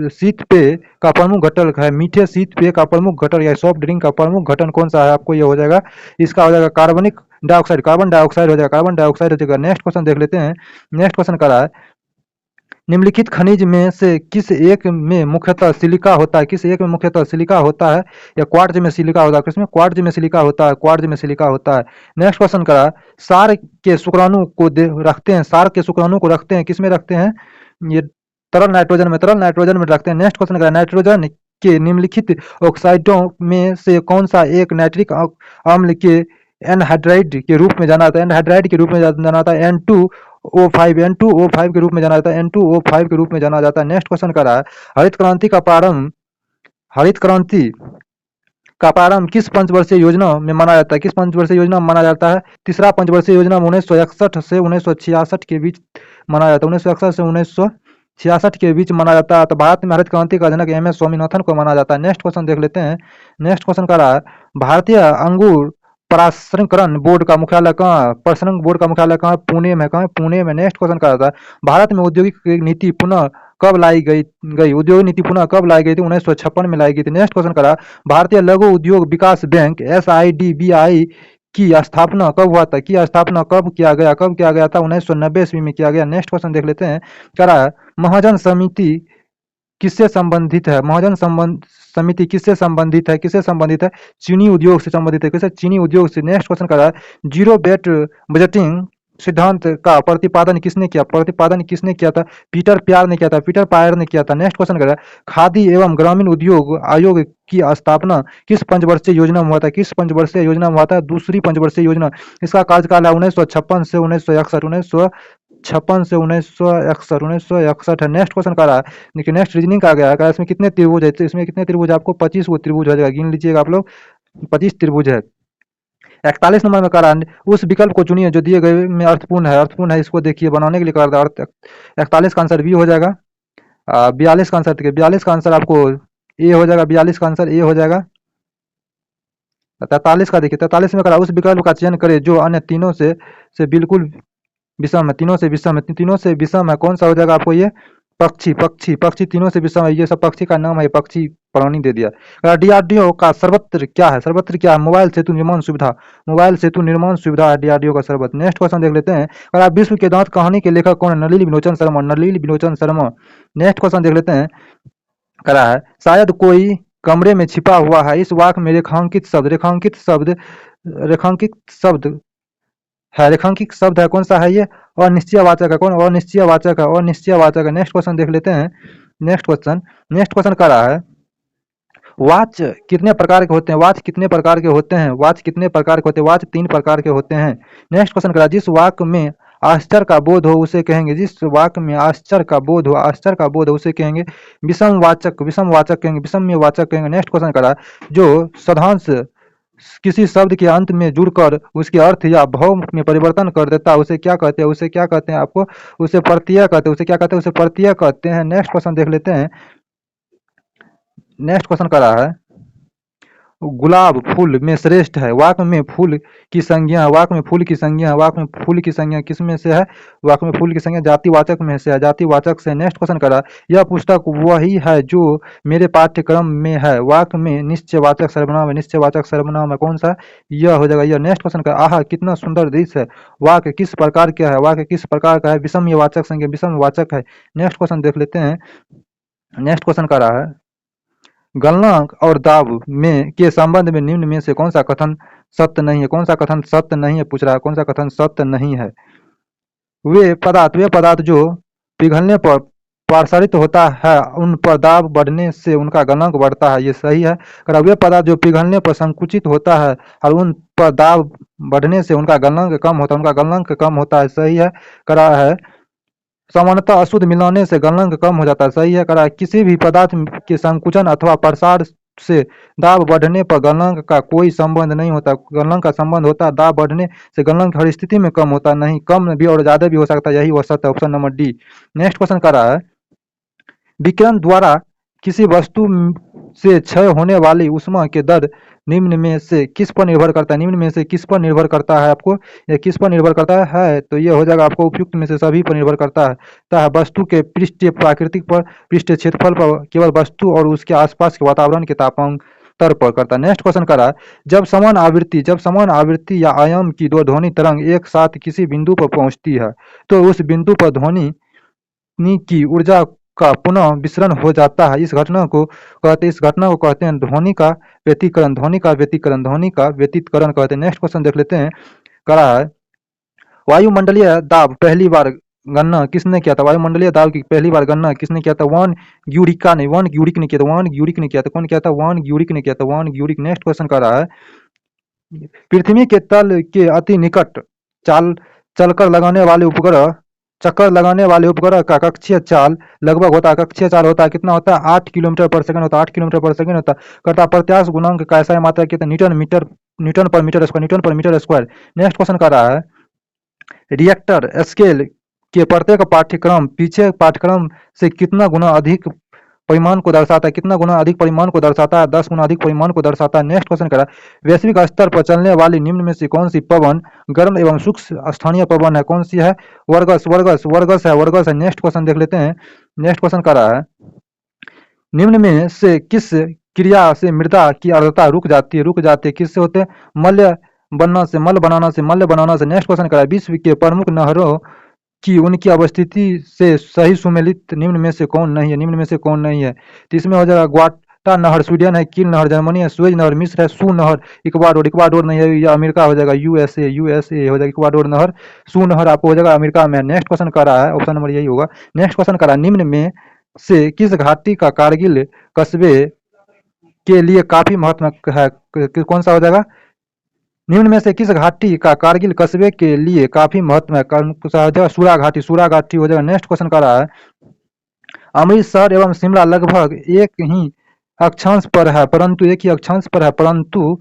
शीत पेय का प्रमुख घटक है, मीठे शीत पेय का प्रमुख घटक या सॉफ्ट ड्रिंक का प्रमुख घटक कौन सा है, आपको ये हो जाएगा, इसका हो जाएगा कार्बनिक डाइऑक्साइड, कार्बन डाइऑक्साइड हो जाएगा, कार्बन डाइऑक्साइड हो जाएगा। नेक्स्ट क्वेश्चन देख लेते हैं, नेक्स्ट क्वेश्चन कर रहा है निम्नलिखित खनिज में से किस एक में मुख्यतः सिलिका होता है, किस एक में मुख्यतः सिलिका होता है, या क्वार्ट्ज में सिलिका होता है, किसमें क्वार्ट्ज में सिलिका होता है, क्वार्ट्ज में सिलिका होता है। नेक्स्ट क्वेश्चन करा सार के शुक्राणु को रखते हैं, सार के शुक्राणु को रखते हैं किसमें रखते हैं, ये तरल नाइट्रोजन में, तरल नाइट्रोजन में रखते हैं। नेक्स्ट क्वेश्चन करा नाइट्रोजन के निम्नलिखित ऑक्साइडों में से कौन सा एक नाइट्रिक अम्ल के एनहाइड्राइड के रूप में जाना जाता है, एनहाइड्राइड के रूप में जाना जाता है, N2O5 के रूप में जाना जाता है, N2O5 के रूप में जाना जाता है। नेक्स्ट क्वेश्चन कर रहा है हरित क्रांति का प्रारंभ, हरित क्रांति का प्रारंभ किस पंचवर्षीय योजना में माना जाता है, किस पंचवर्षीय योजना में माना जाता है, तीसरा पंचवर्षीय योजना में 1961 से 1966 के बीच माना जाता है, 1961 से 1966 के बीच माना जाता है। तो भारत में हरित क्रांति का जनक एम एस स्वामीनाथन को माना जाता है। नेक्स्ट क्वेश्चन देख लेते हैं, नेक्स्ट क्वेश्चन कर रहा है भारतीय अंगूर प्रसंस्करण बोर्ड का मुख्यालय कहाँ, प्रसंस्करण बोर्ड का मुख्यालय कहाँ, पुणे में, कहाँ, पुणे में। नेक्स्ट क्वेश्चन कर रहा था भारत में औद्योगिक नीति पुनः कब लाई गई औद्योगिक नीति पुनः कब लाई गई थी, 1956 में लाई गई थी। नेक्स्ट क्वेश्चन करा भारतीय लघु उद्योग विकास बैंक SIDBI की स्थापना कब हुआ था, की स्थापना कब किया गया, कब किया गया था, 1990 ईस्वी में किया गया। नेक्स्ट क्वेश्चन देख लेते हैं, करा महाजन समिति किससे संबंधित है, महाजन समिति किससे संबंधित है, किससे संबंधित है, चीनी उद्योग से संबंधित है, किससे, चीनी उद्योग से। नेक्स्ट क्वेश्चन कर रहा है जीरो बेट बजटिंग सिद्धांत का प्रतिपादन किसने किया, प्रतिपादन किसने किया था, पीटर प्यार ने किया था, पीटर पायर ने किया था। नेक्स्ट क्वेश्चन कर रहा है खादी एवं ग्रामीण उद्योग आयोग की स्थापना किस पंचवर्षीय योजना में हुआ था, किस पंचवर्षीय योजना में हुआ था, दूसरी पंचवर्षीय योजना। इसका कार्यकाल है 1956 से 1961, 1956 से 1961, 1961 है। नेक्स्ट क्वेश्चन कर रहा है देखिए, नेक्स्ट रीजनिंग का गया है, इसमें कितने त्रिभुज है, तो इसमें कितने त्रिभुज, आपको 25 वो त्रिभुज हो जाएगा, गिन लीजिएगा आप लोग, 25 त्रिभुज है। 41 नंबर में करा उस विकल्प को चुनिए जो दिए गए में अर्थपूर्ण है, अर्थपूर्ण है, इसको देखिए बनाने के लिए कर रहा है। 41 का आंसर बी हो जाएगा। 42 का आंसर देखिए, 42 का आंसर आपको ए हो जाएगा, 42 का आंसर ए हो जाएगा। 43 का देखिए, 43 में करा उस विकल्प का चयन करे जो अन्य तीनों से बिल्कुल विषम है, तीनों से विषम है, तीनों से विषम है, कौन सा हो जाएगा आपको ये, पक्षी, पक्षी, पक्षी तीनों से विषम है, ये सब पक्षी का नाम है, पक्षी प्राणी दे दिया। DRDO का सर्वत्र क्या है, सर्वत्र क्या है, मोबाइल सेतु निर्माण सुविधा, मोबाइल सेतु निर्माण सुविधा है DRDO का सर्वत्र। नेक्स्ट क्वेश्चन देख लेते हैं, अगर विश्व के दांत कहानी के लेखक कौन है, नलिनी विलोचन शर्मा, नलिनी विलोचन शर्मा। नेक्स्ट क्वेश्चन देख लेते हैं, करा है शायद कोई कमरे में छिपा हुआ है, इस वाक्य में रेखांकित शब्द, रेखांकित शब्द, रेखांकित शब्द है, रेखांकित शब्द है, कौन सा है ये, अनिश्चय वाचक है, कौन, अनिश्चय वाचक है, अनिश्चय वाचक है। नेक्स्ट क्वेश्चन देख लेते हैं, नेक्स्ट क्वेश्चन कर रहा है वाच कितने प्रकार के होते हैं, वाच कितने प्रकार के होते हैं, वाच कितने प्रकार के होते हैं, वाच 3 प्रकार के होते हैं। नेक्स्ट क्वेश्चन करा जिस वाक्य में आश्चर्य का बोध हो उसे कहेंगे, जिस वाक्य में आश्चर्य का बोध हो, आश्चर्य का बोध हो उसे कहेंगे विषम वाचक, विषम वाचक कहेंगे, विषम्य वाचक कहेंगे। नेक्स्ट क्वेश्चन करा जो साधांश किसी शब्द के अंत में जुड़कर उसके अर्थ या भाव में परिवर्तन कर देता है, उसे क्या कहते हैं? उसे क्या कहते हैं आपको? उसे प्रत्यय कहते हैं। उसे क्या कहते हैं? उसे प्रत्यय कहते हैं। नेक्स्ट क्वेश्चन देख लेते हैं। नेक्स्ट क्वेश्चन कह रहा है, गुलाब फूल में श्रेष्ठ है। वाक्य में फूल की संज्ञा, वाक्य में फूल की संज्ञा, वाक्य में फूल की संज्ञा किस में से है? वाक्य में फूल की संज्ञा जातिवाचक में से है, जातिवाचक से। नेक्स्ट क्वेश्चन करा, यह पुस्तक वही है जो मेरे पाठ्यक्रम में है। वाक्य में निश्चयवाचक सर्वनाम है, निश्चयवाचक सर्वनाम है, कौन सा? यह हो जाएगा यह। नेक्स्ट क्वेश्चन का, आह कितना सुंदर दृश्य है। वाक्य किस प्रकार का है? वाक्य किस प्रकार का है? विषमवाचक संज्ञा, विषमवाचक है। नेक्स्ट क्वेश्चन देख लेते हैं। नेक्स्ट क्वेश्चन का रहा है, गलनांक और दाब में के संबंध में निम्न में से कौन सा कथन सत्य नहीं है? कौन सा कथन सत्य नहीं है पूछ रहा है, कौन सा कथन सत्य नहीं है? वे पदार्थ जो पिघलने पर प्रसारित होता है, उन पर दाब बढ़ने से उनका गलनांक बढ़ता है, ये सही है। वे पदार्थ जो पिघलने पर संकुचित होता है और उन पर दाब बढ़ने से उनका गलनांक कम होता है, उनका गलनांक कम होता है, सही है। करा है, सामान्यतः अशुद्ध मिलाने से गलनांक कम हो जाता है, सही है। करा, किसी भी पदार्थ के संकुचन अथवा प्रसार से दाब बढ़ने पर गलनांक का कोई संबंध नहीं होता। गलनांक का संबंध होता है दाब बढ़ने से। गलनांक हर स्थिति में कम होता नहीं, कम भी और ज्यादा भी हो सकता है, यही वह सत्य है। Option number D. Next question कर रहा है, विकिरण द्वारा किसी वस्तु से क्षय होने वाली ऊष्मा के दर निम्न में से किस पर निर्भर करता है? निम्न में से किस पर निर्भर करता है आपको? यह किस पर निर्भर करता है? तो ये हो जाएगा आपको उपयुक्त में से सभी पर निर्भर करता है। वस्तु के पृष्ठीय प्राकृतिक पर, पृष्ठीय क्षेत्रफल पर, केवल वस्तु और उसके आसपास के वातावरण के तापांतर पर करता है। नेक्स्ट क्वेश्चन करा, जब समान आवृत्ति या आयाम की दो ध्वनि तरंग एक साथ किसी बिंदु पर पहुंचती है, तो उस बिंदु पर ध्वनि की ऊर्जा का पुनः विसरण हो जाता है। इस घटना को कहते हैं ध्वनि का व्यतिकरण, ध्वनि का व्यतिकरण, ध्वनि का व्यतिकरण कहते हैं। नेक्स्ट क्वेश्चन देख लेते हैं। करा है, वायुमंडलीय दाब पहली बार गणना किसने किया था? वायुमंडलीय दाब की पहली बार गणना किसने किया था? वान ग्यूरिका ने, वान ग्यूरिक ने किया था, वान ग्यूरिक ने किया था। कौन किया था? वान ग्यूरिक ने किया था, वान ग्यूरिक। नेक्स्ट क्वेश्चन कर रहा है, पृथ्वी के तल के अति निकट चाल चलकर लगाने वाले उपग्रह चक्कर लगाने वाले उपग्रह का कक्षीय चाल लगभग होता है, कक्षीय चाल होता है कितना होता है? 8 किलोमीटर पर सेकंड होता है, 8 किलोमीटर पर सेकंड होता है। करता प्रत्यास्थ गुणांक का ऐसा मात्रा कितना? न्यूटन पर मीटर स्क्वायर, न्यूटन पर मीटर स्क्वायर। नेक्स्ट क्वेश्चन कर रहा है, रिएक्टर स्केल के प्रत्येक पाठ्यक्रम पीछे पाठ्यक्रम से कितना गुना अधिक परिमाण को दर्शाता है? कितना गुना अधिक परिमाण को दर्शाता है? 10 गुना अधिक परिमाण को दर्शाता है। नेक्स्ट क्वेश्चन करा, वैश्विक स्तर पर चलने वाली निम्न में से कौन सी पवन गर्म एवं सूक्ष्म स्थानीय पवन है? कौन सी है? वर्गस, वर्गस, वर्गस है, वर्गस है। नेक्स्ट क्वेश्चन देख लेते हैं। नेक्स्ट क्वेश्चन करा है, निम्न में से किस क्रिया से मृदा की आर्द्रता रुक जाती है? रुक जाती है किससे होते हैं? मल्ल बनना से, मल बनाना से, मल्ल बनाना से। नेक्स्ट क्वेश्चन करा है, विश्व के प्रमुख नहरों कि उनकी अवस्थिति से सही सुमेलित निम्न में से कौन नहीं है? निम्न में से कौन नहीं है? तो इसमें हो जाएगा ग्वाटा नहर स्वीडन है, कील नहर जर्मनी है, सुएज नहर मिस्र है, सू नहर इक्वाडोर, इक्वाडोर नहीं है, यह अमेरिका हो जाएगा, यूएसए, यूएसए हो जाएगा। इक्वाडोर नहर, सू नहर आपको हो जाएगा अमेरिका में। नेक्स्ट क्वेश्चन कर रहा है, ऑप्शन नंबर यही होगा। नेक्स्ट क्वेश्चन कर रहा है, निम्न में से किस घाटी का कारगिल कस्बे के लिए काफी महत्व है? कौन सा हो जाएगा? निम्न में से किस घाटी का कारगिल कस्बे के लिए काफी महत्व है? सूरा घाटी, सूरा घाटी हो जाएगा। नेक्स्ट क्वेश्चन कर रहा है, अमृतसर एवं शिमला लगभग एक ही अक्षांश पर है, परंतु एक ही अक्षांश पर है, परंतु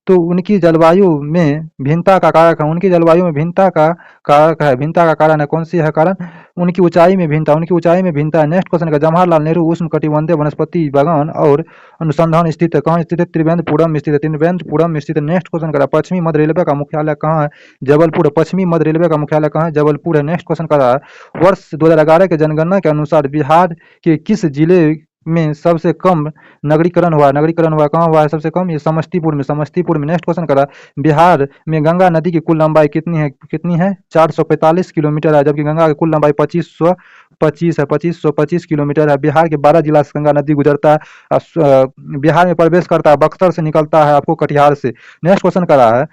तो उनकी जलवायु में भिन्नता का कारक है। उनकी जलवायु में भिन्नता का कारक है, भिन्नता का कारण है, कौन सी है कारण? उनकी ऊंचाई में भिन्नता, उनकी ऊंचाई में भिन्नता है। नेक्स्ट क्वेश्चन का, जवाहरलाल नेहरू उष्ण कटिबंधीय वनस्पति बागान और अनुसंधान स्थित है, कहाँ स्थित है? त्रिवेंद्रपुरम में स्थित है, त्रिवेंद्रपुरम में स्थित है। नेक्स्ट क्वेश्चन करा, पश्चिमी मध्य रेलवे का मुख्यालय कहाँ है? जबलपुर। पश्चिमी मध्य रेलवे का मुख्यालय कहाँ है? जबलपुर है। नेक्स्ट क्वेश्चन करा, वर्ष 2011 के जनगणना के अनुसार बिहार के किस जिले में सबसे कम नगरीकरण हुआ? नगरीकरण हुआ कहाँ हुआ है सबसे कम? ये समस्तीपुर में, समस्तीपुर में। नेक्स्ट क्वेश्चन करा, बिहार में गंगा नदी की कुल लंबाई कितनी है? कितनी है? 445 किलोमीटर है, जबकि गंगा की कुल लंबाई 2525 है, 2525 किलोमीटर है। बिहार के 12 जिला से गंगा नदी गुजरता है। बिहार में प्रवेश करता है, बक्सर से निकलता है आपको कटिहार से। नेक्स्ट क्वेश्चन करा है,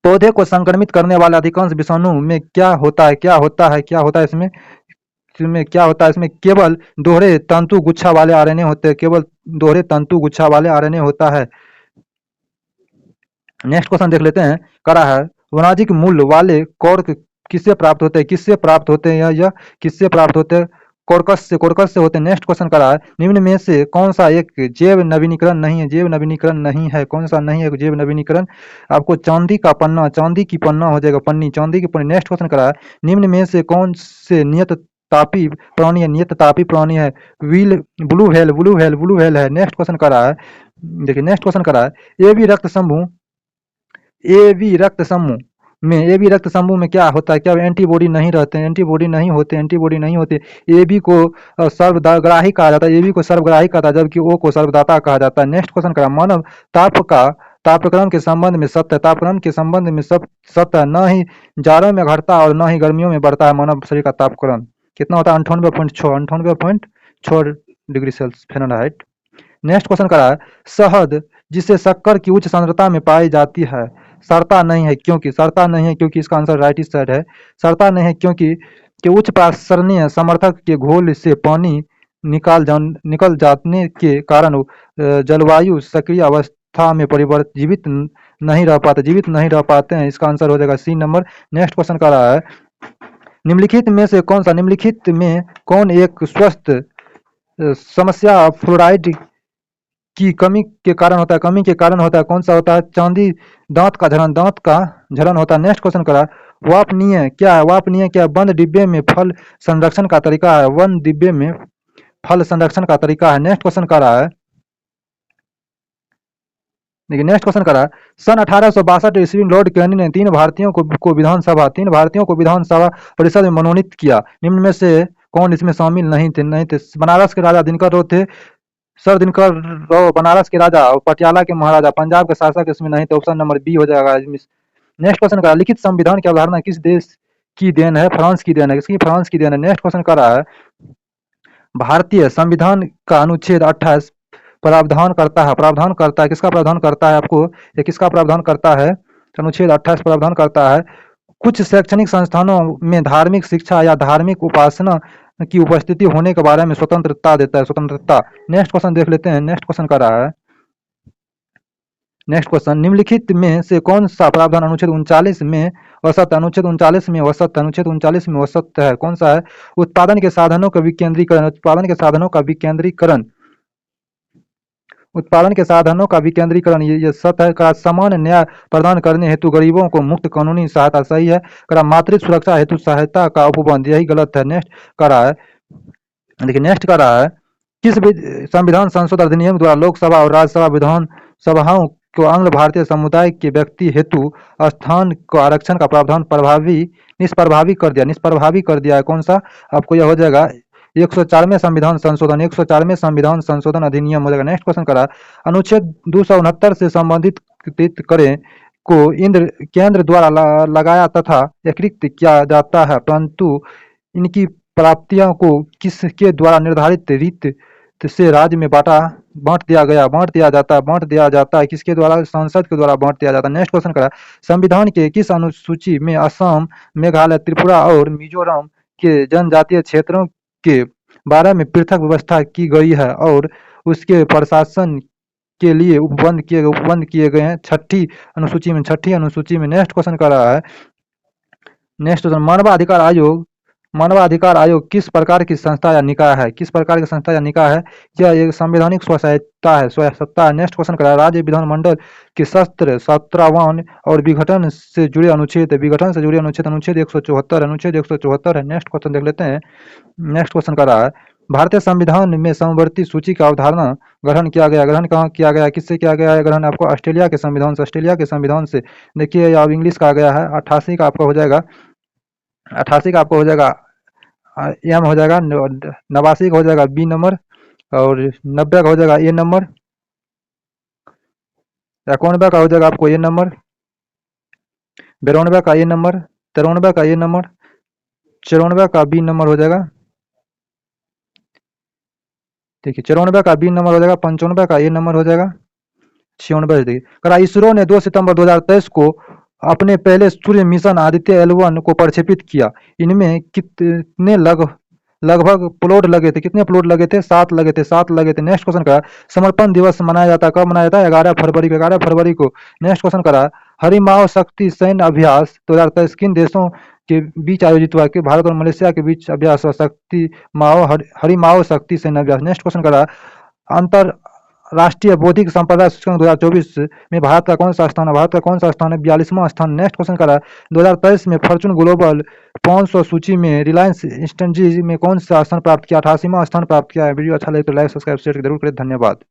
पौधे को संक्रमित करने वाले अधिकांश विषाणु में क्या होता है? क्या होता है? क्या होता है इसमें? इसमें क्या होता है? इसमें केवल दोहरे तंतु गुच्छा वाले आरएनए होते हैं, केवल दोहरे तंतु गुच्छा वाले आरएनए होता है। नेक्स्ट क्वेश्चन देख लेते हैं। करा है, वाणिज्यिक मूल्य वाले कॉर्क किससे प्राप्त होते हैं? किससे प्राप्त होते हैं? यह किससे प्राप्त होते हैं? कोरकस से होते हैं। नेक्स्ट क्वेश्चन करा है, निम्न में से कौन सा एक जैव नवीनीकरण नहीं है? जैव नवीनीकरण नहीं है, कौन सा नहीं है जैव नवीनीकरण? आपको चांदी का पन्ना, चांदी की पन्ना हो जाएगा, पन्नी, चांदी की पन्नी। नेक्स्ट क्वेश्चन करा है, निम्न में से कौन से नियत तापी प्राणी है? नियत तापी प्राणी है व्हील, ब्लू व्हेल है। नेक्स्ट क्वेश्चन करा है, देखिए नेक्स्ट क्वेश्चन करा है, ए बी रक्त समूह में क्या होता है? क्या एंटीबॉडी नहीं रहते हैं? एंटीबॉडी नहीं होते। ए बी को सर्वग्राही कहा जाता है, ए बी को सर्वग्राही कहा जाता है, जबकि ओ को सर्वदाता कहा जाता है। नेक्स्ट क्वेश्चन करा, मानव ताप का तापक्रम के संबंध में सत्य, तापक्रम के संबंध में सत्य, न ही जाड़ों में घटता और न ही गर्मियों में बढ़ता है मानव शरीर का तापक्रम। कितना होता है? 98.6 degree Celsius Fahrenheit. Next question करा है, शहद जिसे शक्कर की उच्च सांद्रता में पाई जाती है, सड़ता नहीं है क्योंकि इसका आंसर राइट इस साइड है। सड़ता नहीं है क्योंकि उच्च प्रासरणीय समर्थक के घोल से पानी निकल जाने के कारण जलवायु सक्रिय अवस्था में जीवित नहीं रह पाते हैं। इसका आंसर हो जाएगा सी नंबर। नेक्स्ट क्वेश्चन का रहा है, निम्नलिखित में कौन एक स्वस्थ समस्या फ्लोराइड की कमी के कारण होता है? कौन सा होता है? चांदी, दांत का झड़न होता है। नेक्स्ट क्वेश्चन करा, वापनीय क्या है? बंद डिब्बे में फल संरक्षण का तरीका है। नेक्स्ट क्वेश्चन का रहा है, देखिए नेक्स्ट क्वेश्चन करा, सन 1862 ईस्वी में लॉर्ड कैनी ने तीन भारतीयों को विधानसभा परिषद में मनोनीत किया। निम्न में से कौन इसमें शामिल नहीं थे? बनारस के राजा दिनकर राव थे, सर दिनकर राव बनारस के राजा और पटियाला के महाराजा, पंजाब के शासक इसमें नहीं थे। ऑप्शन नंबर बी हो जाएगा। नेक्स्ट क्वेश्चन का, लिखित संविधान की अवधारणा किस देश की देन है? फ्रांस की देन है। किसकी? फ्रांस की देन है। नेक्स्ट क्वेश्चन का रहा है, भारतीय संविधान का अनुच्छेद 28 प्रावधान करता है, किसका प्रावधान करता है? आपको ये किसका प्रावधान करता है? अनुच्छेद 28 प्रावधान करता है, कुछ शैक्षणिक संस्थानों में धार्मिक शिक्षा या धार्मिक उपासना की उपस्थिति होने के बारे में स्वतंत्रता देता है, स्वतंत्रता। नेक्स्ट क्वेश्चन देख लेते हैं। नेक्स्ट क्वेश्चन का रहा है, नेक्स्ट क्वेश्चन, निम्नलिखित में से कौन सा प्रावधान अनुच्छेद 39 में वसत है? कौन सा है? उत्पादन के साधनों का विकेंद्रीकरण, ये सत्य है। का समान न्याय प्रदान करने हेतु गरीबों को मुफ्त कानूनी सहायता, सही है। करा मातृत्व सुरक्षा हेतु सहायता का उपबंध, यही गलत है। नेक्स्ट करा है, देखिए नेक्स्ट का रहा है, किस संविधान संशोधन अधिनियम द्वारा लोकसभा और राज्यसभा विधान सभाओं को आंग्ल भारतीय समुदाय के व्यक्ति हेतु स्थान को आरक्षण का प्रावधान निष्प्रभावी कर दिया है? कौन सा? आपको यह हो जाएगा 104वें संविधान संशोधन अधिनियम हो जाएगा। नेक्स्ट क्वेश्चन करा, अनुच्छेद 269 से संबंधित करें को केंद्र द्वारा लगाया तथा एकीकृत किया जाता है, परंतु इनकी प्राप्तियों को किसके द्वारा निर्धारित रीत से राज्य में बांट दिया जाता है? किसके द्वारा? संसद के द्वारा बांट दिया जाता है। नेक्स्ट क्वेश्चन करा, संविधान के किस अनुसूची में असम, मेघालय, त्रिपुरा और मिजोरम के जनजातीय क्षेत्रों के बारे में पृथक व्यवस्था की गई है और उसके प्रशासन के लिए उपबंध किए गए हैं? छठी अनुसूची में। नेक्स्ट क्वेश्चन कर रहा है, नेक्स्ट क्वेश्चन, मानवाधिकार आयोग किस प्रकार की संस्था या निकाय है? यह एक संवैधानिक स्वसत्ता है। नेक्स्ट क्वेश्चन करा, राज्य विधानमंडल के सत्र 17वां और विघटन से जुड़े अनुच्छेद अनुच्छेद 174 है। नेक्स्ट क्वेश्चन देख लेते हैं। नेक्स्ट क्वेश्चन का रहा है, भारतीय संविधान में समवर्ती सूची का अवधारणा ग्रहण कहाँ किया गया? किससे किया गया है ग्रहण? आपको ऑस्ट्रेलिया के संविधान से। देखिए अब इंग्लिश का आ गया है। 88 का आपका हो जाएगा, 88 का आपको हो जाएगा एम हो जाएगा, 89 का हो जाएगा बी नंबर और 90 का हो जाएगा ए नंबर, 91 का हो जाएगा आपको ए नंबर, 92 का ए नंबर, 93 का ए नंबर, 94 का बी नंबर हो जाएगा। देखिए 94 का बी नंबर हो जाएगा, 95 का ए नंबर हो जाएगा, 96। देखिए इसरो ने 2 सितंबर 2023 को अपने पहले सूर्य मिशन आदित्य L1 को प्रक्षेपित किया। इनमें कितने लगभग प्लॉट लगे थे? कितने प्लॉट लगे थे? 7 लगे थे। नेक्स्ट क्वेश्चन का, समर्पण दिवस मनाया जाता है, कब मनाया जाता है? 11 फरवरी को। नेक्स्ट क्वेश्चन करा, हरिमाओ शक्ति सैन्य अभ्यास 2023 किन देशों के बीच आयोजित हुआ कि भारत और मलेशिया के बीच अभ्यास हुआ शक्ति माओ हरिमाओ शक्ति सैन्य अभ्यास। नेक्स्ट क्वेश्चन करा अंतरराष्ट्रीय बौद्धिक संपदा सूचकांक 2024 में भारत का कौन सा स्थान है? भारत का कौन सा स्थान है? 42वां स्थान। नेक्स्ट क्वेश्चन करा 2023 में फॉर्चून ग्लोबल 500 सूची में रिलायंस इंडस्ट्रीज में कौन सा स्थान प्राप्त किया? 88वां स्थान प्राप्त किया है। वीडियो अच्छा लगे तो लाइक सब्सक्राइब शेयर जरूर करें। धन्यवाद।